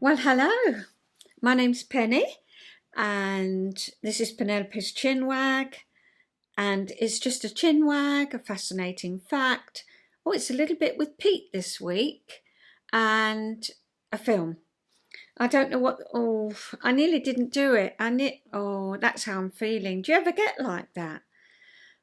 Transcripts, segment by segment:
Well, hello. My name's Penny, and this is Penelope's Chin Wag, and it's just a chin wag, a fascinating fact. Oh, it's a little bit with Pete this week, and a film. I don't know what. Oh, I nearly didn't do it. Oh, that's how I'm feeling. Do you ever get like that?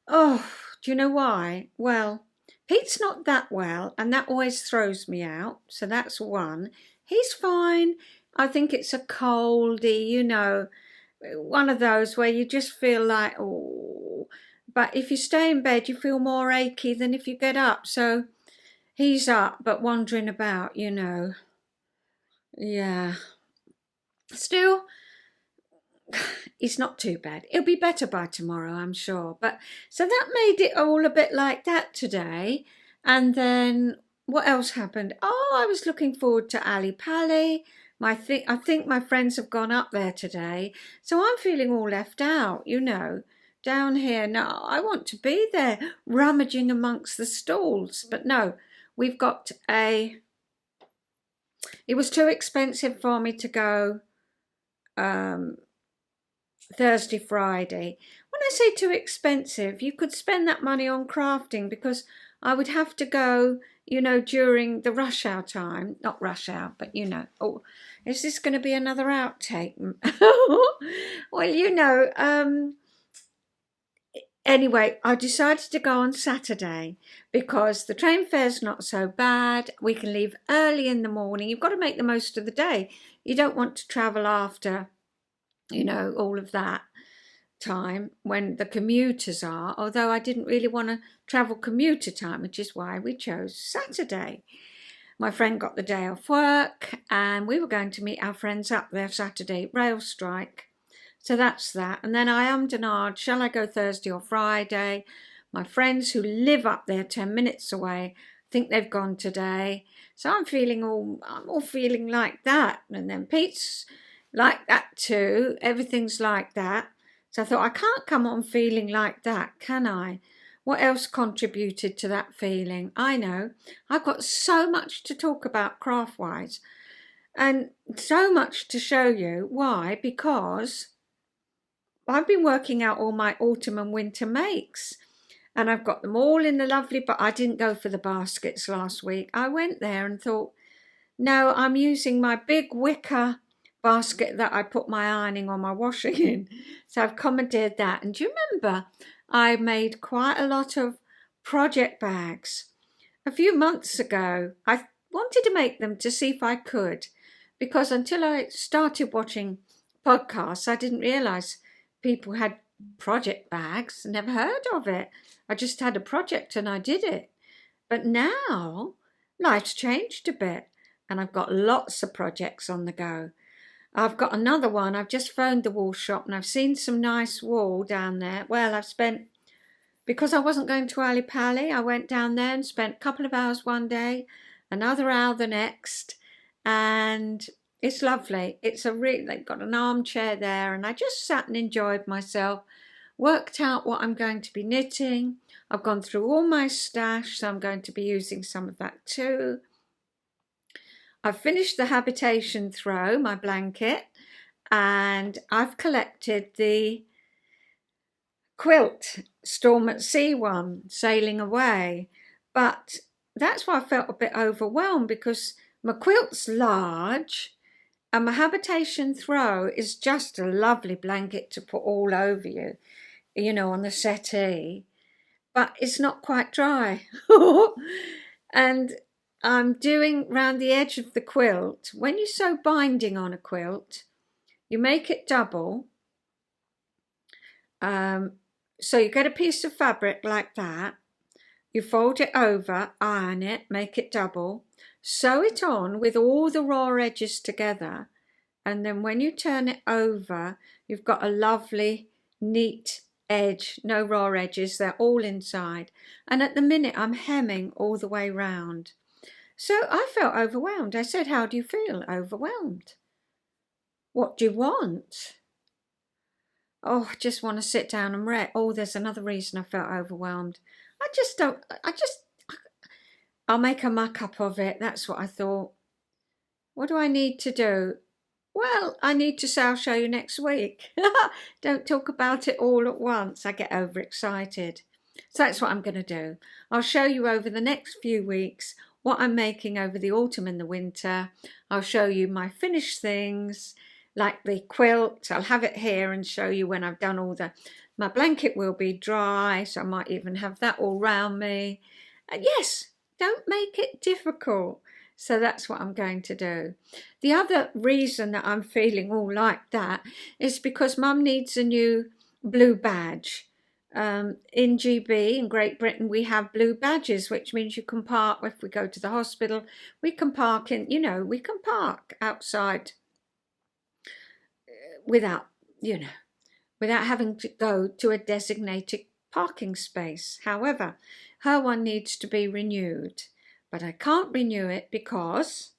Oh, do you know why? Well, Pete's not that well, and that always throws me out. So that's one. He's fine. I think it's a coldy, one of those where you just feel like, oh, but if you stay in bed, you feel more achy than if you get up. So he's up, but wandering about. Yeah. Still, it's not too bad. It'll be better by tomorrow, I'm sure. But so that made it all a bit like that today. And then what else happened? Oh, I was looking forward to Ali Pali. I think my friends have gone up there today. So I'm feeling all left out, down here. No, I want to be there rummaging amongst the stalls. But no, we've got it was too expensive for me to go Thursday, Friday. When I say too expensive, you could spend that money on crafting because I would have to go, during the rush hour time. Not rush hour, but Oh, is this going to be another outtake? Well, anyway, I decided to go on Saturday because the train fare's not so bad. We can leave early in the morning. You've got to make the most of the day. You don't want to travel after all of that time when the commuters are, although I didn't really want to travel commuter time, which is why we chose Saturday. My friend got the day off work and we were going to meet our friends up there Saturday, rail strike. So that's that. And then I ummed and ahed, shall I go Thursday or Friday? My friends who live up there 10 minutes away think they've gone today. So I'm all feeling like that. And then Pete's like that too. Everything's like that. So I thought, I can't come on feeling like that, can I? What else contributed to that feeling? I know. I've got so much to talk about craft-wise and so much to show you. Why? Because I've been working out all my autumn and winter makes and I've got them all in the lovely, but I didn't go for the baskets last week. I went there and thought, no, I'm using my big wicker basket that I put my ironing or my washing in. So I've commandeered that. And do you remember I made quite a lot of project bags a few months ago? I wanted to make them to see if I could, because until I started watching podcasts, I didn't realise people had project bags. Never heard of it. I just had a project and I did it. But now life's changed a bit and I've got lots of projects on the go. I've got another one. I've just phoned the wool shop and I've seen some nice wool down there. Well, because I wasn't going to Ali Pali, I went down there and spent a couple of hours one day, another hour the next, and it's lovely. They've got an armchair there and I just sat and enjoyed myself, worked out what I'm going to be knitting. I've gone through all my stash, so I'm going to be using some of that too. I've finished the habitation throw, my blanket, and I've collected the quilt Storm at Sea one, Sailing Away. But that's why I felt a bit overwhelmed because my quilt's large and my habitation throw is just a lovely blanket to put all over you, on the settee. But it's not quite dry. And I'm doing round the edge of the quilt. When you sew binding on a quilt, you make it double. So you get a piece of fabric like that. You fold it over, iron it, make it double, sew it on with all the raw edges together. And then when you turn it over, you've got a lovely, neat edge, no raw edges, they're all inside. And at the minute, I'm hemming all the way round. So I felt overwhelmed. I said, how do you feel? Overwhelmed. What do you want? Oh, I just want to sit down and read. Oh, there's another reason I felt overwhelmed. I'll make a muck up of it. That's what I thought. What do I need to do? Well, I need to say I'll show you next week. Don't talk about it all at once. I get overexcited. So that's what I'm going to do. I'll show you over the next few weeks what I'm making over the autumn and the winter. I'll show you my finished things, like the quilt. I'll have it here and show you when I've done all my blanket will be dry, so I might even have that all round me. And yes, don't make it difficult. So that's what I'm going to do. The other reason that I'm feeling all like that is because Mum needs a new blue badge. In GB, in Great Britain, we have blue badges, which means you can park, if we go to the hospital, we can park we can park outside without having to go to a designated parking space. However, her one needs to be renewed. But I can't renew it because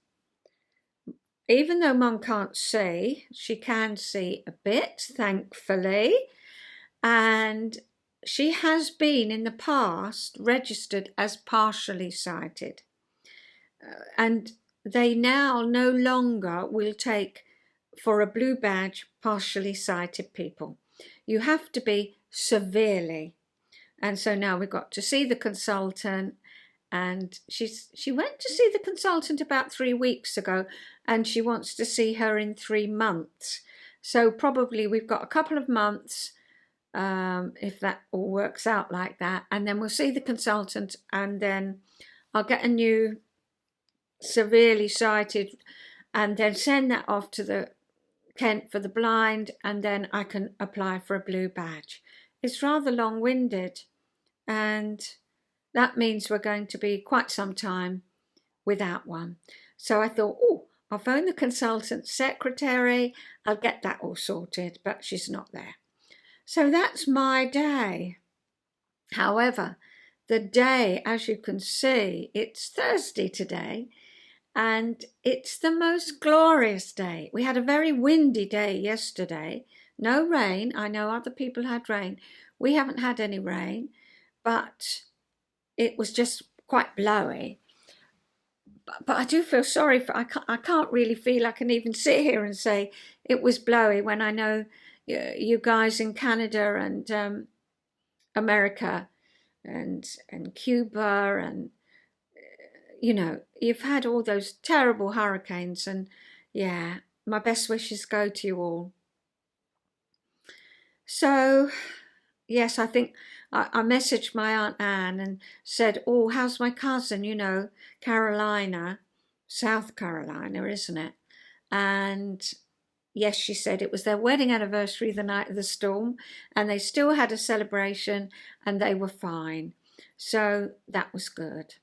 even though Mum can't see, she can see a bit, thankfully. And she has been in the past registered as partially sighted. And they now no longer will take for a blue badge partially sighted people. You have to be severely. And so now we've got to see the consultant. And she went to see the consultant about 3 weeks ago, and she wants to see her in 3 months. So probably we've got a couple of months, if that all works out like that. And then we'll see the consultant, and then I'll get a new severely sighted, and then send that off to the Kent for the blind, and then I can apply for a blue badge. It's rather long-winded, and that means we're going to be quite some time without one. So I thought, I'll phone the consultant's secretary. I'll get that all sorted, but she's not there. So that's my day. However, the day, as you can see, it's Thursday today, and it's the most glorious day. We had a very windy day yesterday. No rain. I know other people had rain. We haven't had any rain, but it was just quite blowy. But I do feel sorry for, I can't really feel I can even sit here and say it was blowy when I know you guys in Canada and America and Cuba and you've had all those terrible hurricanes, and yeah, my best wishes go to you all. So yes, I think I messaged my Aunt Anne and said, how's my cousin, Carolina, South Carolina, isn't it? And yes, she said it was their wedding anniversary the night of the storm, and they still had a celebration and they were fine. So that was good.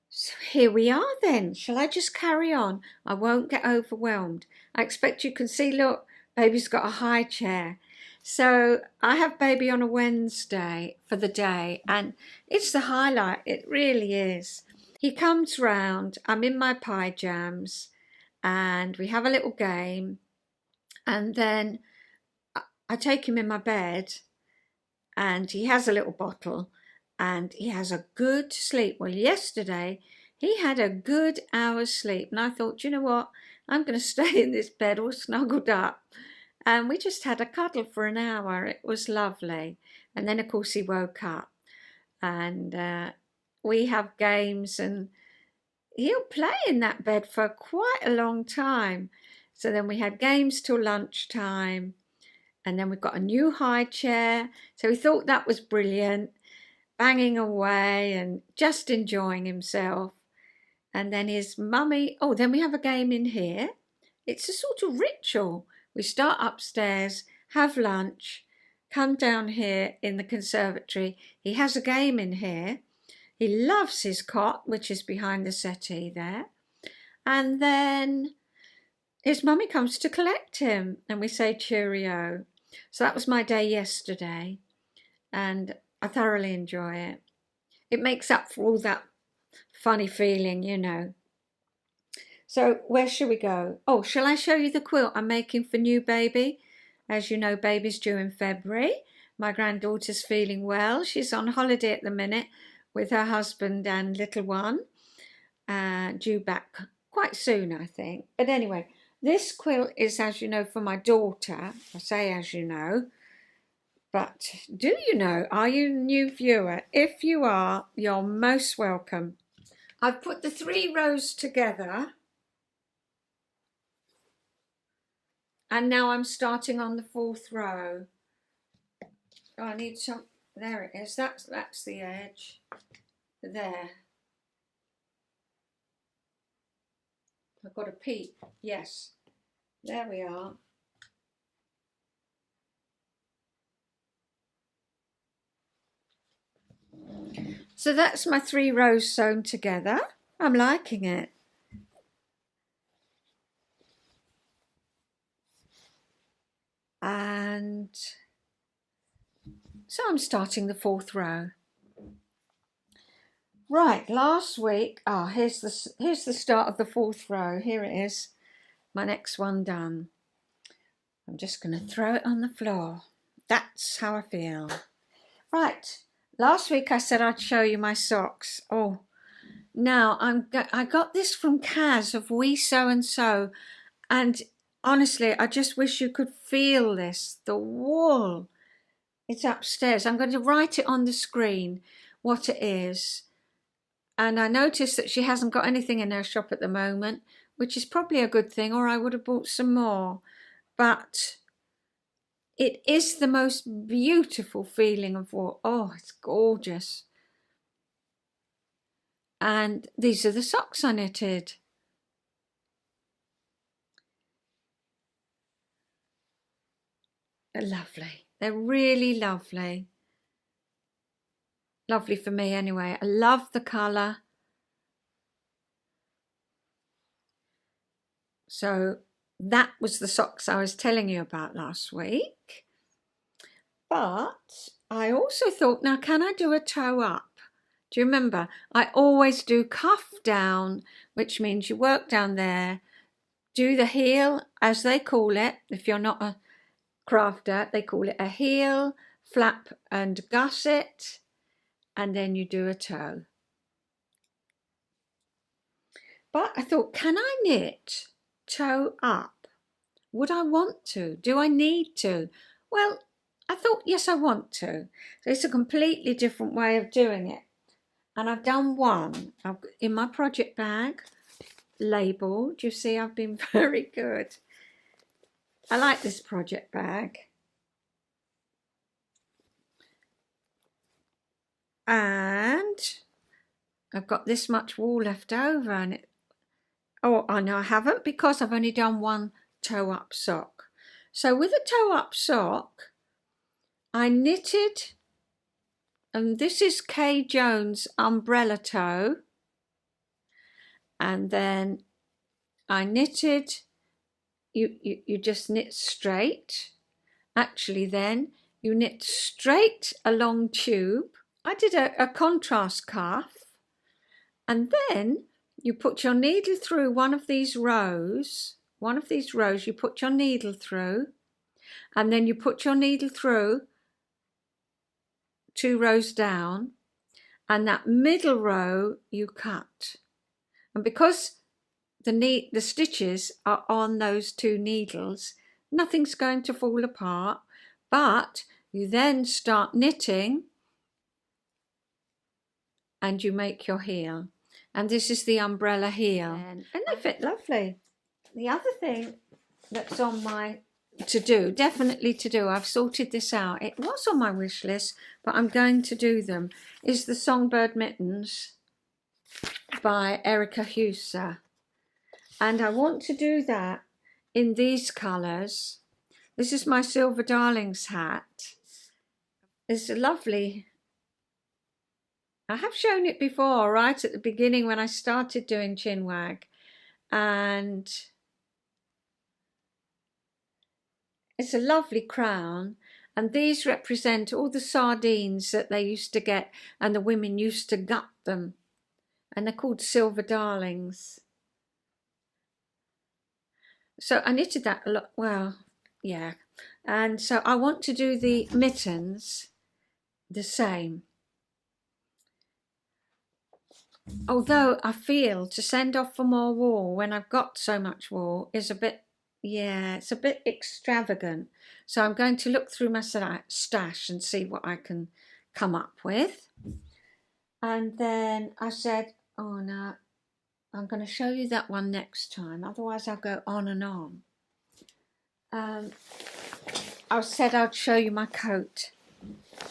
So here we are then. Shall I just carry on? I won't get overwhelmed. I expect you can see, look, baby's got a high chair. So I have baby on a Wednesday for the day, and it's the highlight. It really is. He comes round, I'm in my pyjams, and we have a little game, and then I take him in my bed, and he has a little bottle, and he has a good sleep. Well, yesterday he had a good hour's sleep, and I thought, you know what, I'm going to stay in this bed all snuggled up. And we just had a cuddle for an hour. It was lovely. And then, of course, he woke up. And we have games, and he'll play in that bed for quite a long time. So then we had games till lunchtime. And then we've got a new high chair. So he thought that was brilliant, banging away and just enjoying himself. And then his mummy, then we have a game in here. It's a sort of ritual. We start upstairs, have lunch, come down here in the conservatory. He has a game in here. He loves his cot, which is behind the settee there. And then his mummy comes to collect him, and we say cheerio. So that was my day yesterday, and I thoroughly enjoy it. It makes up for all that funny feeling, So where shall we go? Shall I show you the quilt I'm making for new baby? As you know, baby's due in February. My granddaughter's feeling well. She's on holiday at the minute with her husband and little one, due back quite soon, I think. But anyway, this quilt is, as you know, for my daughter. I say as you know, but do you know? Are you a new viewer? If you are, you're most welcome. I've put the 3 rows together, and now I'm starting on the 4th row. Oh, I need some. There it is. That's the edge. There. I've got a peep. Yes. There we are. So that's my 3 rows sewn together. I'm liking it. And so I'm starting the 4th row. Right, last week, here's the start of the 4th row. Here it is, my next one done. I'm just going to throw it on the floor. That's how I feel. Right, last week I said I'd show you my socks. Oh, now I got this from Caz of Wee SewnSew, and honestly, I just wish you could feel this. The wool. It's upstairs. I'm going to write it on the screen what it is. And I noticed that she hasn't got anything in her shop at the moment, which is probably a good thing, or I would have bought some more. But it is the most beautiful feeling of wool. Oh, it's gorgeous. And these are the socks I knitted. They're lovely. They're really lovely. Lovely for me anyway. I love the colour. So that was the socks I was telling you about last week. But I also thought, now can I do a toe up? Do you remember? I always do cuff down, which means you work down there, do the heel, as they call it. If you're not a crafter, they call it a heel, flap and gusset, and then you do a toe. But I thought, can I knit toe up? Would I want to? Do I need to? Well, I thought, yes, I want to. So it's a completely different way of doing it. And I've done one in my project bag, labelled. You see, I've been very good. I like this project bag. And I've got this much wool left over, and I know I haven't, because I've only done one toe up sock. So with a toe up sock, I knitted, and this is Kay Jones umbrella toe, and then I knitted, you just knit straight. Actually then you knit straight along tube. I did a contrast cuff, and then you put your needle through one of these rows, you put your needle through, and then you put your needle through 2 rows down, and that middle row you cut. And because the stitches are on those 2 needles, nothing's going to fall apart, but you then start knitting and you make your heel. And this is the umbrella heel, and they fit lovely. The other thing that's on my definitely to do, I've sorted this out, it was on my wish list, but I'm going to do them, is the Songbird Mittens by Erica Huser. And I want to do that in these colours. This is my Silver Darlings hat. It's a lovely, I have shown it before, right at the beginning when I started doing Chinwag, and it's a lovely crown, and these represent all the sardines that they used to get, and the women used to gut them, and they're called Silver Darlings. So I knitted that a lot, well, yeah, and so I want to do the mittens the same. Although I feel to send off for more wool when I've got so much wool is a bit, yeah, it's a bit extravagant. So I'm going to look through my stash and see what I can come up with. And then I said, oh no, I'm going to show you that one next time. Otherwise I'll go on and on. I said I'd show you my coat.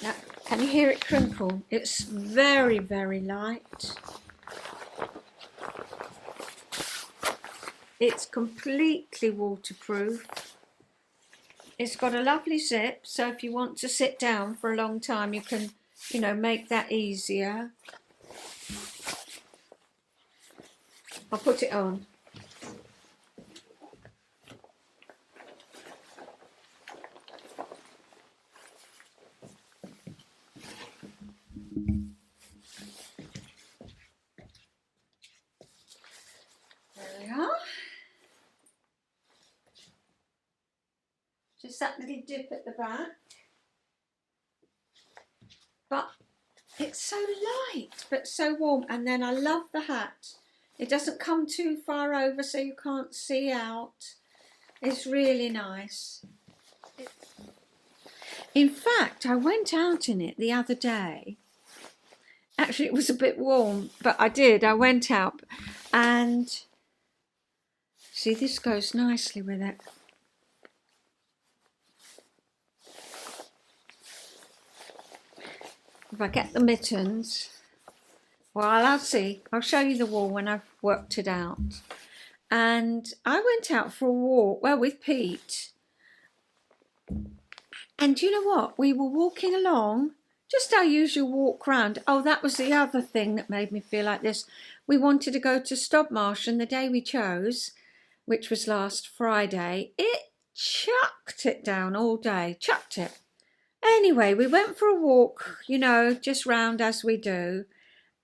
Now, can you hear it crinkle? It's very, very light. It's completely waterproof. It's got a lovely zip, so if you want to sit down for a long time, you can, you know, make that easier. I'll put it on. There we are. Just that little dip at the back. But it's so light, but so warm. And then I love the hat. It doesn't come too far over so you can't see out. It's really nice. In fact, I went out in it the other day. Actually, it was a bit warm, but I went out and see, this goes nicely with it. If I get the mittens, well, I'll see. I'll show you the wool when I've worked it out. And I went out for a walk, well, with Pete. And you know what? We were walking along, just our usual walk round. Oh, that was the other thing that made me feel like this. We wanted to go to Stobmarsh, and the day we chose, which was last Friday, it chucked it down all day, chucked it. Anyway, we went for a walk, you know, just round as we do.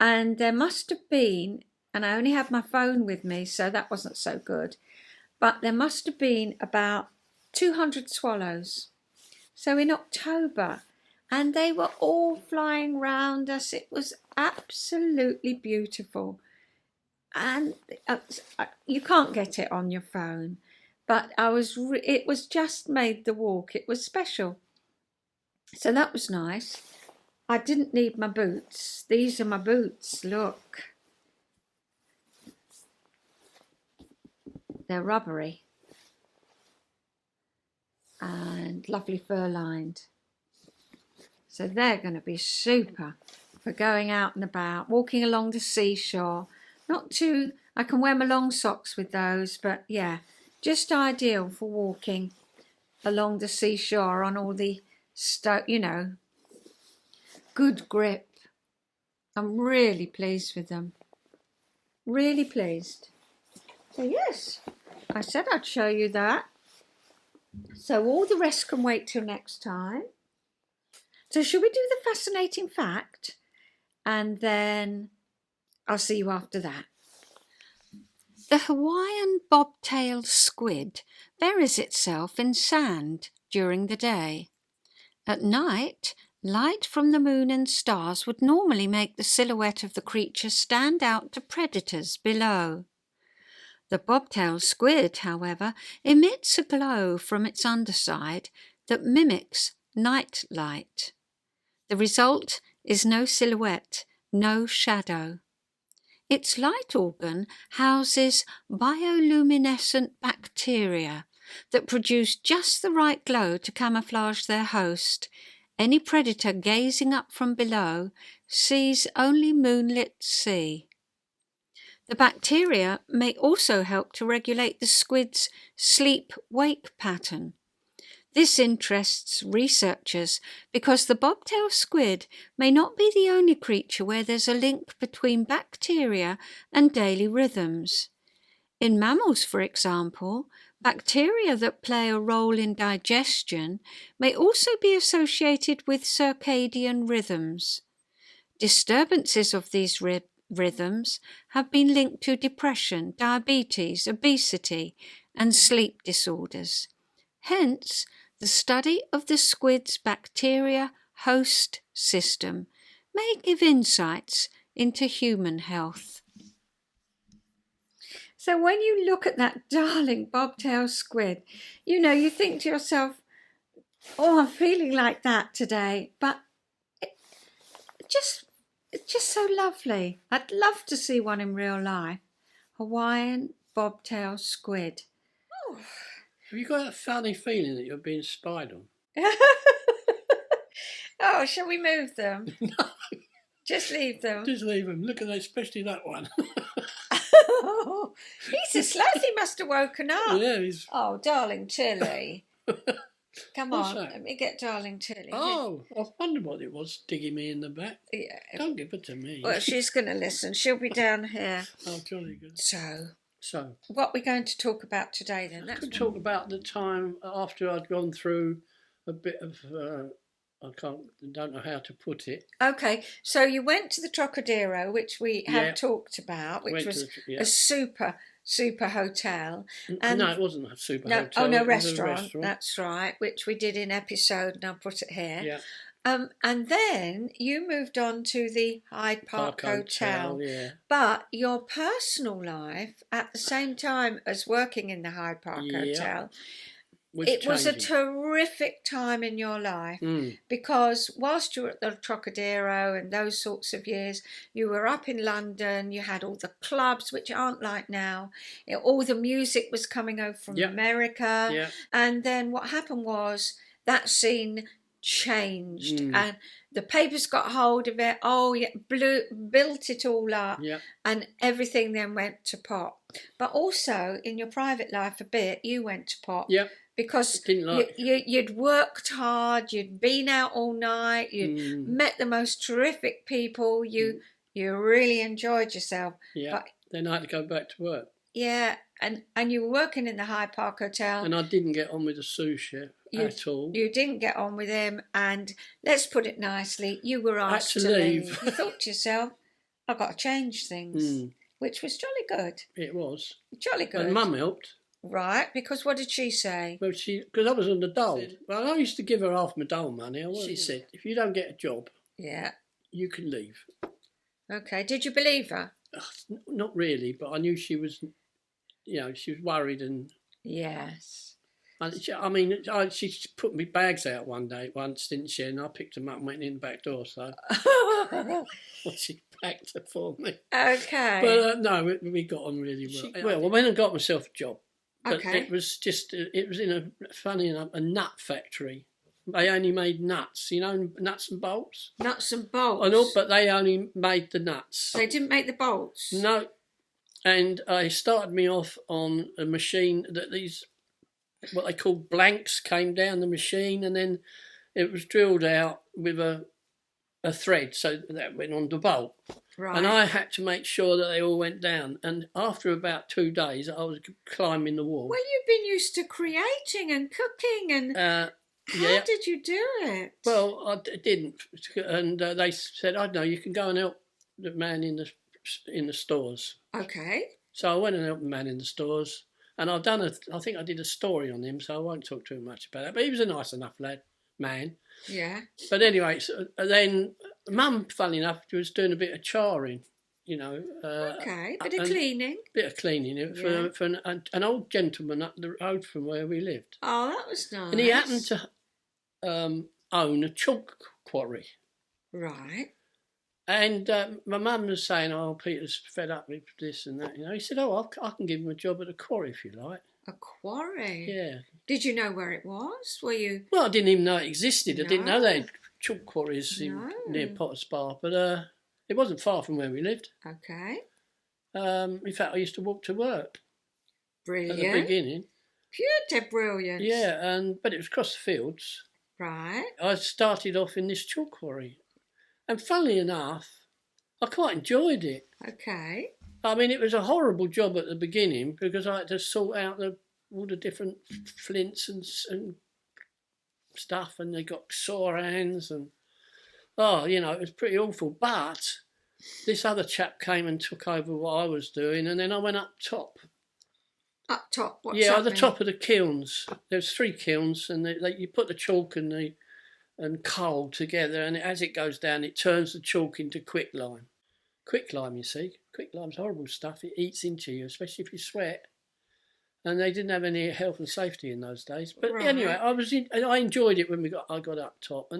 And there must have been, and I only had my phone with me, so that wasn't so good, but there must have been about 200 swallows. So in October, and they were all flying round us. It was absolutely beautiful. And you can't get it on your phone, but it was just made the walk. It was special. So that was nice. I didn't need my boots. These are my boots, look. They're rubbery and lovely fur lined. So they're going to be super for going out and about, walking along the seashore. Not too, I can wear my long socks with those, but yeah, just ideal for walking along the seashore on all the, you know, good grip. I'm really pleased with them. Really pleased. So yes, I said I'd show you that. So all the rest can wait till next time. So should we do the fascinating fact? And then I'll see you after that. The Hawaiian bobtail squid buries itself in sand during the day. At night, light from the moon and stars would normally make the silhouette of the creature stand out to predators below. The bobtail squid, however, emits a glow from its underside that mimics night light. The result is no silhouette, no shadow. Its light organ houses bioluminescent bacteria that produce just the right glow to camouflage their host. Any predator gazing up from below sees only moonlit sea. The bacteria may also help to regulate the squid's sleep-wake pattern. This interests researchers because the bobtail squid may not be the only creature where there's a link between bacteria and daily rhythms. In mammals, for example, bacteria that play a role in digestion may also be associated with circadian rhythms. Disturbances of these rhythms have been linked to depression, diabetes, obesity, and sleep disorders. Hence, the study of the squid's bacteria host system may give insights into human health. So when you look at that darling bobtail squid, you know, you think to yourself, oh, I'm feeling like that today, but it's just so lovely. I'd love to see one in real life. Hawaiian bobtail squid. Oh. Have you got that funny feeling that you're being spied on? Oh, shall we move them? No. Just leave them. Just leave them. Look at that, especially that one. Oh, he's asleep. He must have woken up. Yeah, he's... Oh, darling Tilly. Come What's on, that? let me get darling Tilly. Oh, I wondered what it was digging me in the back. Yeah. Don't give it to me. Well, she's going to listen. She'll be down here. Oh, jolly good. So, what are we going to talk about today then? Let's talk about the time after I'd gone through a bit of... don't know how to put it. Okay, so you went to the Trocadero, which we have talked about, which was a super hotel. And no, it wasn't a super hotel. Oh, no, it was a restaurant. That's right, which we did in episode, and I'll put it here. Yeah. And then you moved on to the Hyde Park Hotel. Yeah. But your personal life, at the same time as working in the Hyde Park Hotel, it was a terrific time in your life because whilst you were at the Trocadero and those sorts of years, you were up in London, you had all the clubs, which aren't like now. All the music was coming over from America. Yeah. And then what happened was that scene changed and the papers got hold of it. Oh, yeah, built it all up and everything then went to pot. But also in your private life a bit, you went to pot. Yeah. Because you'd worked hard, you'd been out all night, you'd met the most terrific people, you really enjoyed yourself. Yeah, but then I had to go back to work. Yeah, and you were working in the Hyde Park Hotel. And I didn't get on with the sous chef at all. You didn't get on with him, and let's put it nicely, you were asked to leave. You thought to yourself, I've got to change things, which was jolly good. It was. Jolly good. And Mum helped. Right, because what did she say? Well, because I was on the dole. Well, I used to give her half my dole money. She said, if you don't get a job, you can leave. Okay, did you believe her? Not really, but I knew she was, she was worried and... Yes. She put me bags out once, didn't she? And I picked them up and went in the back door, so... She packed it for me. Okay. But no, we got on really well. I went and got myself a job. But it was in a nut factory. They only made nuts, nuts and bolts. Nuts and bolts? I know, but they only made the nuts. They didn't make the bolts? No. And they started me off on a machine that what they call blanks, came down the machine, and then it was drilled out with a thread, so that went on the bolt. Right. And I had to make sure that they all went down. And after about 2 days, I was climbing the wall. Well, you've been used to creating and cooking, and how did you do it? Well, I didn't. And they said, I don't know, you can go and help the man in the stores. Okay. So I went and helped the man in the stores. And I think I did a story on him, so I won't talk too much about that. But he was a nice enough man. Yeah. But anyway, so then Mum, funny enough, was doing a bit of charring, okay, bit of cleaning. Bit of cleaning for an old gentleman up the road from where we lived. Oh, that was nice. And he happened to own a chalk quarry. Right. And my mum was saying, oh, Peter's fed up with this and that. He said, oh, I can give him a job at a quarry if you like. A quarry? Yeah. Did you know where it was? Were you... Well, I didn't even know it existed. No. I didn't know they had chalk quarries near Potter's Bar. But it wasn't far from where we lived. Okay. In fact, I used to walk to work. Brilliant. At the beginning. Pure brilliant. Yeah, but it was across the fields. Right. I started off in this chalk quarry. And funnily enough, I quite enjoyed it. Okay. I mean, it was a horrible job at the beginning because I had to sort out all the different flints and stuff, and they got sore hands, and it was pretty awful. But this other chap came and took over what I was doing, and then I went up top. Up top? What's that at the top of the kilns. There's 3 kilns, and you put the chalk and coal together, and as it goes down, it turns the chalk into quicklime. quicklime, you see. Quicklime's horrible stuff. It eats into you, especially if you sweat. And they didn't have any health and safety in those days. But anyway, I enjoyed it when I got up top.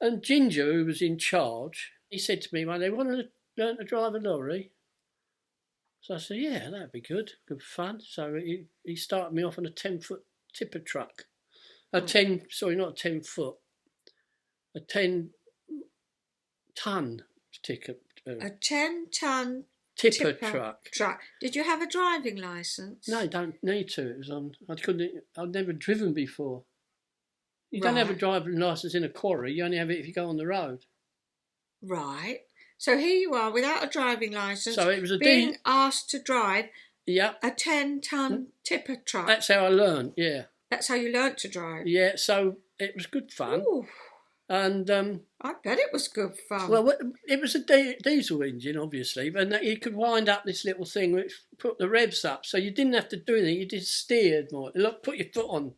And Ginger, who was in charge, he said to me, "Well, they want to learn to drive a lorry." So I said, "Yeah, that'd be good fun." So he started me off on a 10-foot tipper truck. Not a 10-foot, a 10-ton ticker. A 10-ton tipper truck. Did you have a driving licence? No, you don't need to. It was on. I'd never driven before. You don't have a driving licence in a quarry. You only have it if you go on the road. Right. So here you are without a driving licence. So it was being asked to drive. Yeah. A 10-ton tipper truck. That's how I learned. Yeah. That's how you learnt to drive. Yeah. So it was good fun. Ooh. And I bet it was good fun. Well, it was a diesel engine, obviously, and you could wind up this little thing which put the revs up, so you didn't have to do anything. You just steered more. Look, put your foot on.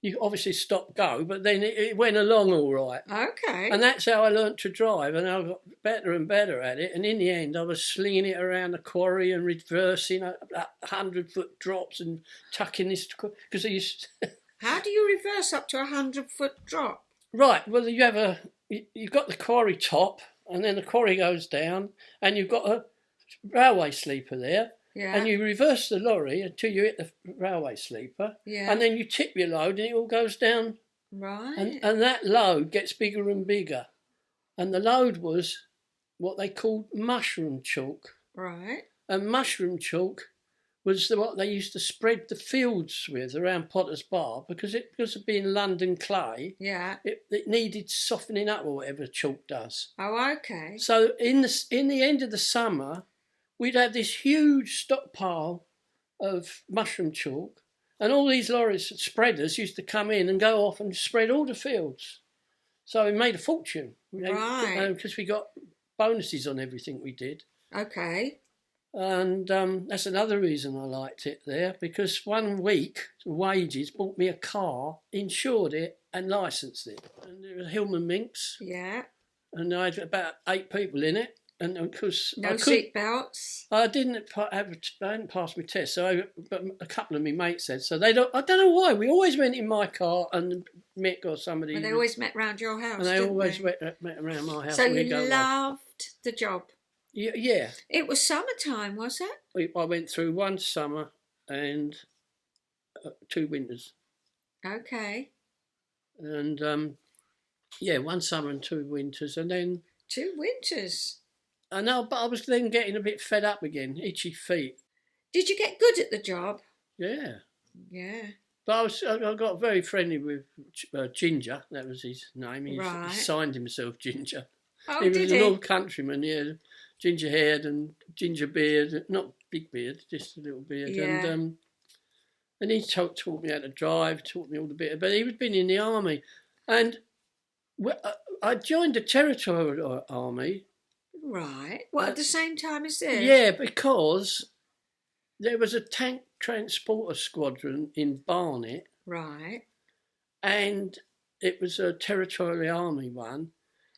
You obviously stop go, but then it went along all right. Okay. And that's how I learnt to drive, and I got better and better at it. And in the end, I was slinging it around the quarry and reversing 100-foot drops and tucking this because I used. How do you reverse up to 100-foot drop? Right. Well, you've got the quarry top, and then the quarry goes down, and you've got a railway sleeper there. Yeah. And you reverse the lorry until you hit the railway sleeper. Yeah. And then you tip your load, and it all goes down. Right. And that load gets bigger and bigger. And the load was what they called mushroom chalk. Right. And mushroom chalk was what they used to spread the fields with around Potter's Bar because of being London clay. Yeah. It needed softening up or whatever chalk does. Oh, okay. So in the end of the summer, we'd have this huge stockpile of mushroom chalk, and all these lorries spreaders used to come in and go off and spread all the fields. So we made a fortune. Right. Because we got bonuses on everything we did. Okay. And that's another reason I liked it there, because 1 week wages bought me a car, insured it and licensed it. And it was Hillman Minks. Yeah. And I had about 8 people in it. And of course, no seat belts. I hadn't passed my test, but a couple of my mates said so. I don't know why. We always went in my car, and Mick or somebody. And they always met round your house. And they always met around my house. So you loved the job. Yeah. It was summertime, was it? I went through one summer and 2 winters. Okay. And 1 summer and 2 winters, and then 2 winters. I know, but I was then getting a bit fed up again, itchy feet. Did you get good at the job? Yeah. Yeah. But I got very friendly with Ginger. That was his name. He signed himself Ginger. Oh, he was an old countryman, yeah. Ginger haired and ginger beard, not big beard, just a little beard. Yeah. And he taught me how to drive, taught me all the bit. But he had been in the army, and I joined the territorial army. Right. What, at the same time as this? Yeah, because there was a tank transporter squadron in Barnet. Right. And it was a territorial army one.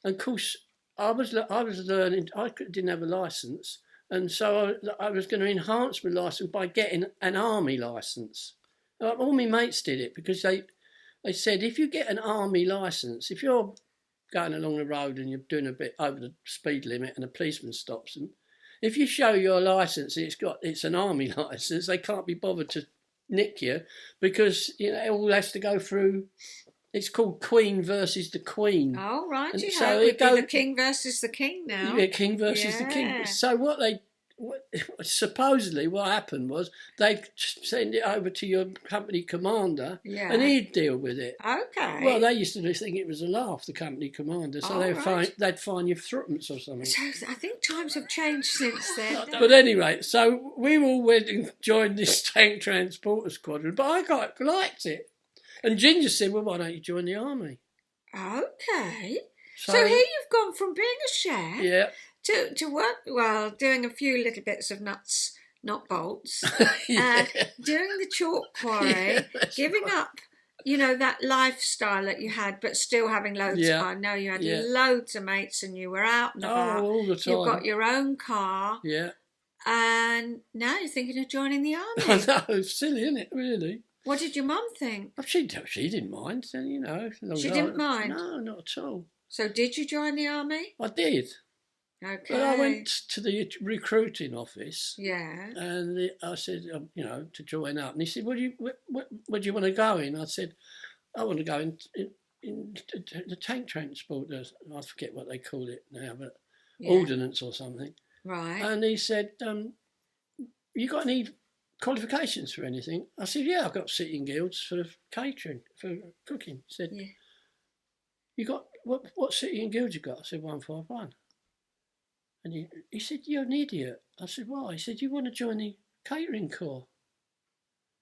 And of course, I was learning. I didn't have a licence, and so I was going to enhance my licence by getting an army licence. All my mates did it because they said if you get an army licence, if you're going along the road and you're doing a bit over the speed limit and a policeman stops them, if you show your licence, it's an army licence, they can't be bothered to nick you because it all has to go through. It's called Queen versus the Queen. Oh, right, and you so have. It would be the King versus the King now. Yeah, King versus the King. So supposedly what happened was they send it over to your company commander, and he'd deal with it. Okay. Well, they used to think it was a laugh, the company commander, so they'd fine you threepence or something. So I think times have changed since then. But anyway, so we all went and joined this tank transporter squadron, but I quite liked it. And Ginger said, well, why don't you join the army? Okay. So here you've gone from being a chef to work, well, doing a few little bits of nuts, not bolts, doing the chalk quarry, giving up you know, that lifestyle that you had, but still having loads of fun. No, you had loads of mates and you were out and about. all the time. You've got your own car. Yeah. And now you're thinking of joining the army. I know, it's silly, isn't it, really? What did your mum think? She didn't mind, you know. She didn't mind? No, not at all. So did you join the army? I did. Okay. But I went to the recruiting office. Yeah. And I said, you know, to join up. And he said, where do you want to go in? I said, I want to go in the tank transport. I forget what they call it now, but ordnance or something. Right. And he said, you got any qualifications for anything? I said, yeah, I've got sitting guilds for catering, for cooking. He said, you got, what sitting guilds you got? I said, 151. And he said, you're an idiot. I said, why? He said, you want to join the catering corps.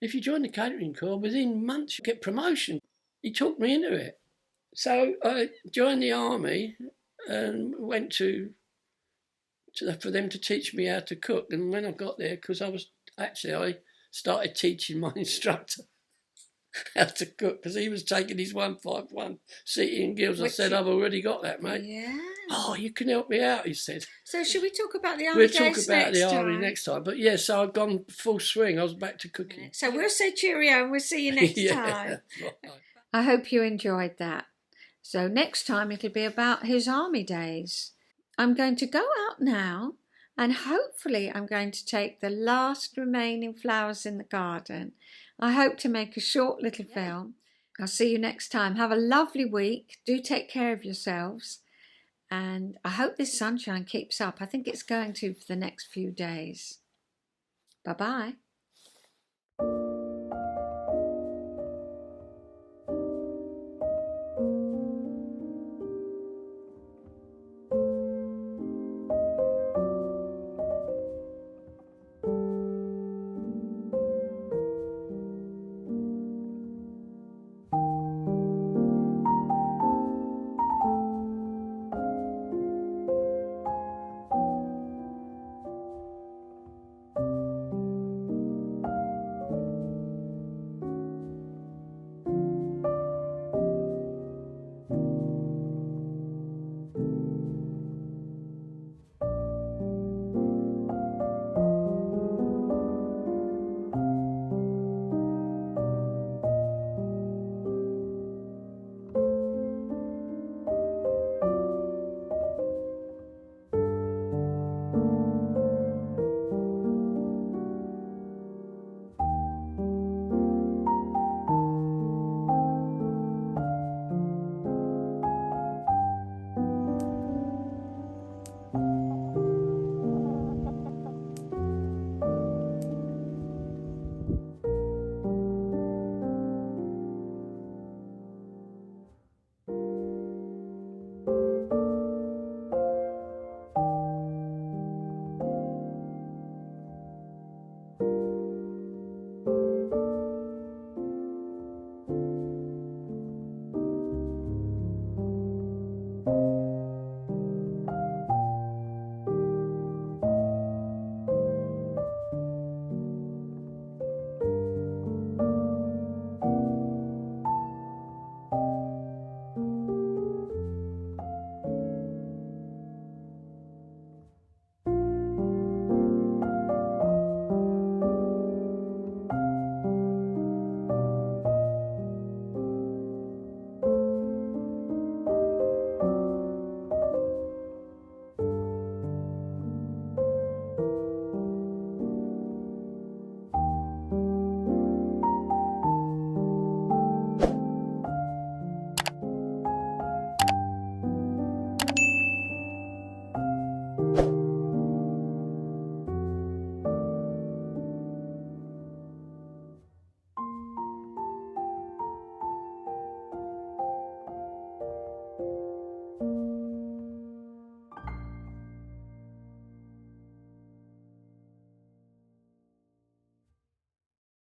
If you join the catering corps, within months you get promotion. He talked me into it. So I joined the army and went for them to teach me how to cook. And when I got there, because I started teaching my instructor how to cook, because he was taking his 151 sitting guilds. I said, I've already got that, mate. Yeah. Oh, you can help me out, he said. So should we talk about the army We'll talk about the army next time. But yeah, so I've gone full swing. I was back to cooking. So we'll say cheerio and we'll see you next time. Right. I hope you enjoyed that. So next time it'll be about his army days. I'm going to go out now and hopefully I'm going to take the last remaining flowers in the garden. I hope to make a short little film. I'll see you next time. Have a lovely week. Do take care of yourselves. And I hope this sunshine keeps up. I think it's going to for the next few days. Bye-bye.